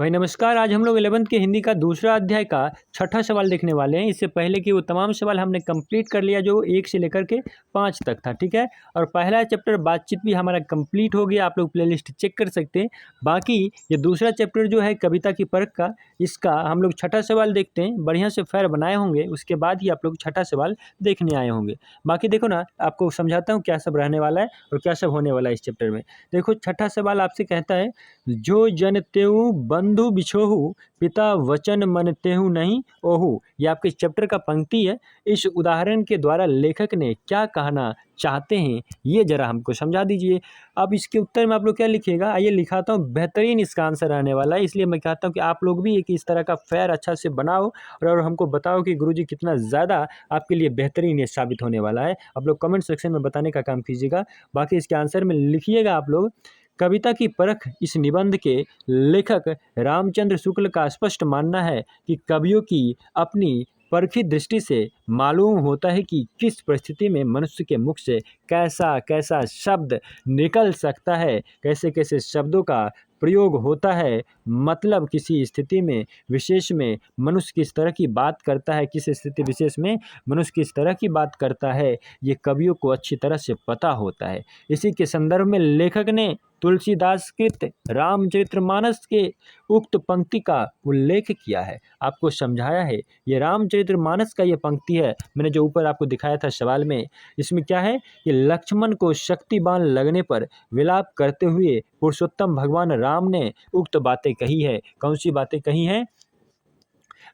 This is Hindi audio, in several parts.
भाई नमस्कार। आज हम लोग 11th के हिंदी का दूसरा अध्याय का छठा सवाल देखने वाले हैं। इससे पहले कि वो तमाम सवाल हमने कंप्लीट कर लिया जो 1 से लेकर के 5 तक था, ठीक है। और पहला चैप्टर बातचीत भी हमारा कंप्लीट हो गया, आप लोग प्लेलिस्ट चेक कर सकते हैं। बाकी ये दूसरा चैप्टर जो है कविता की परख का, इसका हम लोग छठा सवाल देखते हैं। बढ़िया से फेर बनाए होंगे, उसके बाद ही आप लोग छठा सवाल देखने आए होंगे। बाकी देखो ना, आपको समझाता हूँ क्या सब रहने वाला है और क्या सब होने वाला है इस चैप्टर में। देखो, छठा सवाल आपसे कहता है, जो जन तेऊ बंधु बिछोहु, पिता वचन मन तेहु नहीं ओहु। ये आपके चैप्टर का पंक्ति है। इस उदाहरण के द्वारा लेखक ने क्या कहना चाहते हैं, ये जरा हमको समझा दीजिए। अब इसके उत्तर में आप लोग क्या लिखिएगा, आइए लिखाता हूँ। बेहतरीन इसका आंसर आने वाला है, इसलिए मैं कहता हूँ कि आप लोग भी एक इस तरह का फेयर अच्छा से बनाओ और हमको बताओ कि गुरुजी कितना ज़्यादा आपके लिए बेहतरीन ये साबित होने वाला है। आप लोग कमेंट सेक्शन में बताने का काम कीजिएगा। बाकी इसके आंसर में लिखिएगा आप लोग, कविता की परख इस निबंध के लेखक रामचंद्र शुक्ल का स्पष्ट मानना है कि कवियों की अपनी परखी दृष्टि से मालूम होता है कि किस परिस्थिति में मनुष्य के मुख से कैसा कैसा शब्द निकल सकता है, कैसे कैसे शब्दों का प्रयोग होता है। मतलब किसी स्थिति में विशेष में मनुष्य किस तरह की बात करता है, किस स्थिति विशेष में मनुष्य किस तरह की बात करता है, ये कवियों को अच्छी तरह से पता होता है। इसी के संदर्भ में लेखक ने तुलसीदास कृत रामचरितमानस के उक्त पंक्ति का उल्लेख किया है, आपको समझाया है। ये रामचरितमानस का ये पंक्ति है, मैंने जो ऊपर आपको दिखाया था सवाल में। इसमें क्या है कि लक्ष्मण को शक्ति बाण लगने पर विलाप करते हुए पुरुषोत्तम भगवान राम ने उक्त बातें कही है। कौन सी बातें कही हैं?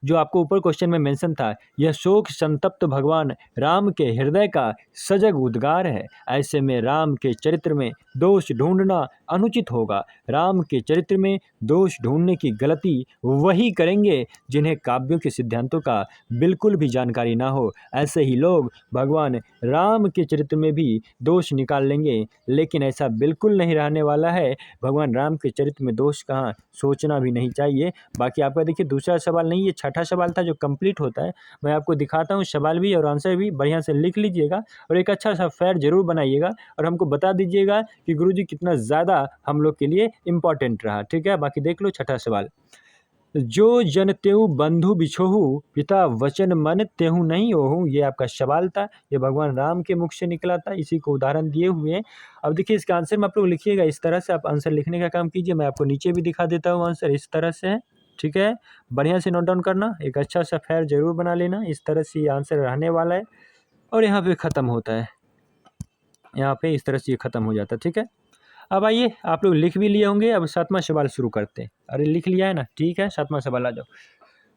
जो आपको ऊपर क्वेश्चन में मेंशन था, यह शोक संतप्त भगवान राम के हृदय का सजग उद्गार है। ऐसे में राम के चरित्र में दोष ढूंढना अनुचित होगा। राम के चरित्र में दोष ढूंढने की गलती वही करेंगे जिन्हें काव्यों के सिद्धांतों का बिल्कुल भी जानकारी ना हो। ऐसे ही लोग भगवान राम के चरित्र में भी दोष निकाल लेंगे, लेकिन ऐसा बिल्कुल नहीं रहने वाला है। भगवान राम के चरित्र में दोष कहाँ, सोचना भी नहीं चाहिए। बाकी आपका देखिए दूसरा सवाल नहीं, ये छठा सवाल था जो कंप्लीट होता है। मैं आपको दिखाता हूँ सवाल भी और आंसर भी, बढ़िया से लिख लीजिएगा और एक अच्छा सा फेयर जरूर बनाइएगा और हमको बता दीजिएगा कि गुरुजी कितना ज़्यादा हम लोग के लिए इम्पोर्टेंट रहा, ठीक है। बाकी देख लो छठा सवाल, जो जन तेहु बंधु बिछोहु, पिता वचन मन तेहु नहीं ओहु। ये आपका सवाल था, ये भगवान राम के मुख से निकला था, इसी को उदाहरण दिए हुए हैं। अब देखिए इसका आंसर में आप लोग लिखिएगा, इस तरह से आप आंसर लिखने का काम कीजिए। मैं आपको नीचे भी दिखा देता हूँ, आंसर इस तरह से है, ठीक है। बढ़िया से नोट डाउन करना, एक अच्छा सा फेयर जरूर बना लेना। इस तरह से ये आंसर रहने वाला है और यहाँ पे ख़त्म होता है, यहाँ पे इस तरह से ये ख़त्म हो जाता है, ठीक है। अब आइए, आप लोग लिख भी लिए होंगे, अब सातवां सवाल शुरू करते हैं। अरे लिख लिया है ना, ठीक है। सातवां सवाल आ जाओ।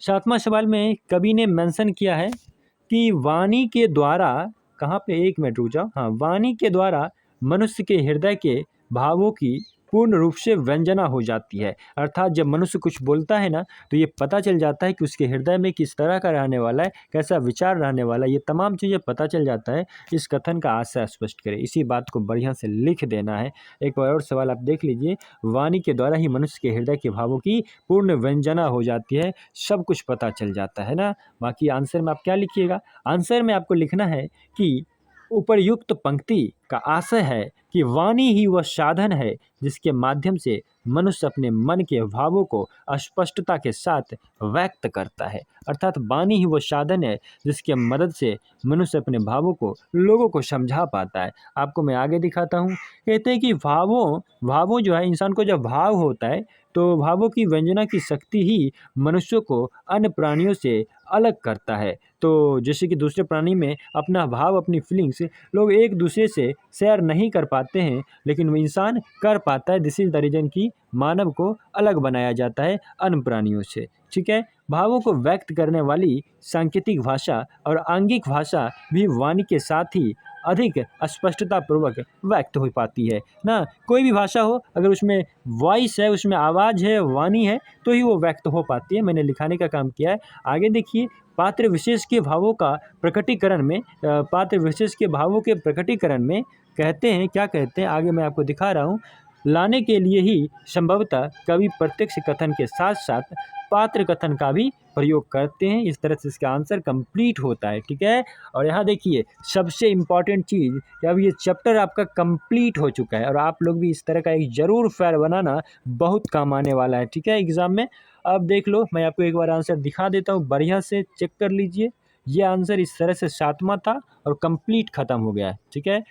सातवां सवाल में कवि ने मेंशन किया है कि वाणी के द्वारा, कहाँ पे, एक मिनट रुक जाओ, हाँ, वाणी के द्वारा मनुष्य के हृदय के भावों की पूर्ण रूप से व्यंजना हो जाती है। अर्थात जब मनुष्य कुछ बोलता है ना, तो ये पता चल जाता है कि उसके हृदय में किस तरह का रहने वाला है, कैसा विचार रहने वाला है, ये तमाम चीज़ें पता चल जाता है। इस कथन का आशय स्पष्ट करें, इसी बात को बढ़िया से लिख देना है। एक बार और सवाल आप देख लीजिए, वाणी के द्वारा ही मनुष्य के हृदय के भावों की पूर्ण व्यंजना हो जाती है, सब कुछ पता चल जाता है ना। बाकी आंसर में आप क्या लिखिएगा, आंसर में आपको लिखना है कि उपर्युक्त पंक्ति का आशय है कि वाणी ही वह साधन है जिसके माध्यम से मनुष्य अपने मन के भावों को स्पष्टता के साथ व्यक्त करता है। अर्थात वाणी ही वह साधन है जिसके मदद से मनुष्य अपने भावों को लोगों को समझा पाता है। आपको मैं आगे दिखाता हूँ। कहते हैं कि भावों जो है, इंसान को जब भाव होता है तो भावों की व्यंजना की शक्ति ही मनुष्य को अन्य प्राणियों से अलग करता है। तो जैसे कि दूसरे प्राणी में अपना भाव, अपनी फीलिंग्स लोग एक दूसरे से शेयर नहीं कर पाते हैं, लेकिन वो इंसान कर पाता है। दिस इज द रीजन कि मानव को अलग बनाया जाता है अन्य प्राणियों से, ठीक है। भावों को व्यक्त करने वाली सांकेतिक भाषा और आंगिक भाषा भी वाणी के साथ ही अधिक स्पष्टता पूर्वक व्यक्त हो पाती है ना। कोई भी भाषा हो, अगर उसमें वॉइस है, उसमें आवाज़ है, वाणी है, तो ही वो व्यक्त हो पाती है। मैंने लिखाने का काम किया है। आगे देखिए, पात्र विशेष के भावों का प्रकटीकरण में, पात्र विशेष के भावों के प्रकटीकरण में कहते हैं, क्या कहते हैं, आगे मैं आपको दिखा रहा हूँ। लाने के लिए ही संभवतः कवि प्रत्यक्ष कथन के साथ साथ पात्र कथन का भी प्रयोग करते हैं। इस तरह से इसका आंसर कंप्लीट होता है, ठीक है। और यहाँ देखिए सबसे इम्पॉर्टेंट चीज़ कि अब ये चैप्टर आपका कंप्लीट हो चुका है और आप लोग भी इस तरह का एक ज़रूर फेयर बनाना, बहुत काम आने वाला है, ठीक है, एग्ज़ाम में। अब देख लो, मैं आपको एक बार आंसर दिखा देता हूँ, बढ़िया से चेक कर लीजिए। ये आंसर इस तरह से 7वां था और कंप्लीट ख़त्म हो गया है, ठीक है।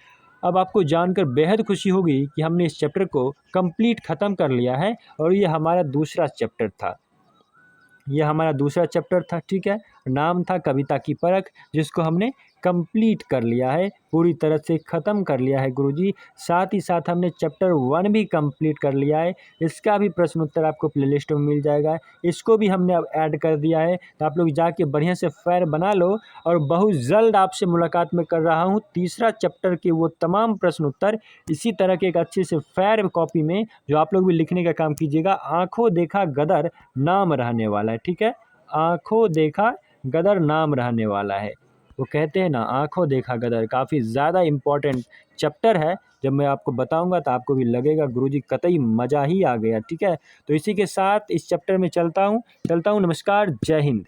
अब आपको जानकर बेहद खुशी होगी कि हमने इस चैप्टर को कंप्लीट ख़त्म कर लिया है और ये हमारा दूसरा चैप्टर था। यह हमारा दूसरा चैप्टर था, ठीक है। नाम था कविता की परख, जिसको हमने कंप्लीट कर लिया है, पूरी तरह से ख़त्म कर लिया है गुरुजी। साथ ही साथ हमने चैप्टर 1 भी कंप्लीट कर लिया है। इसका भी प्रश्न उत्तर आपको प्लेलिस्ट में मिल जाएगा, इसको भी हमने अब ऐड कर दिया है। तो आप लोग जाके बढ़िया से फेयर बना लो और बहुत जल्द आपसे मुलाकात में कर रहा हूँ तीसरा चैप्टर के वो तमाम प्रश्न उत्तर इसी तरह के एक अच्छे से फेयर कॉपी में, जो आप लोग भी लिखने का काम कीजिएगा। आँखों देखा गदर नाम रहने वाला है, ठीक है। आँखों देखा गदर नाम रहने वाला है। वो कहते हैं ना, आँखों देखा गदर काफ़ी ज़्यादा इम्पोर्टेंट चैप्टर है। जब मैं आपको बताऊंगा तो आपको भी लगेगा गुरुजी कतई मज़ा ही आ गया, ठीक है। तो इसी के साथ इस चैप्टर में चलता हूँ। नमस्कार, जय हिंद।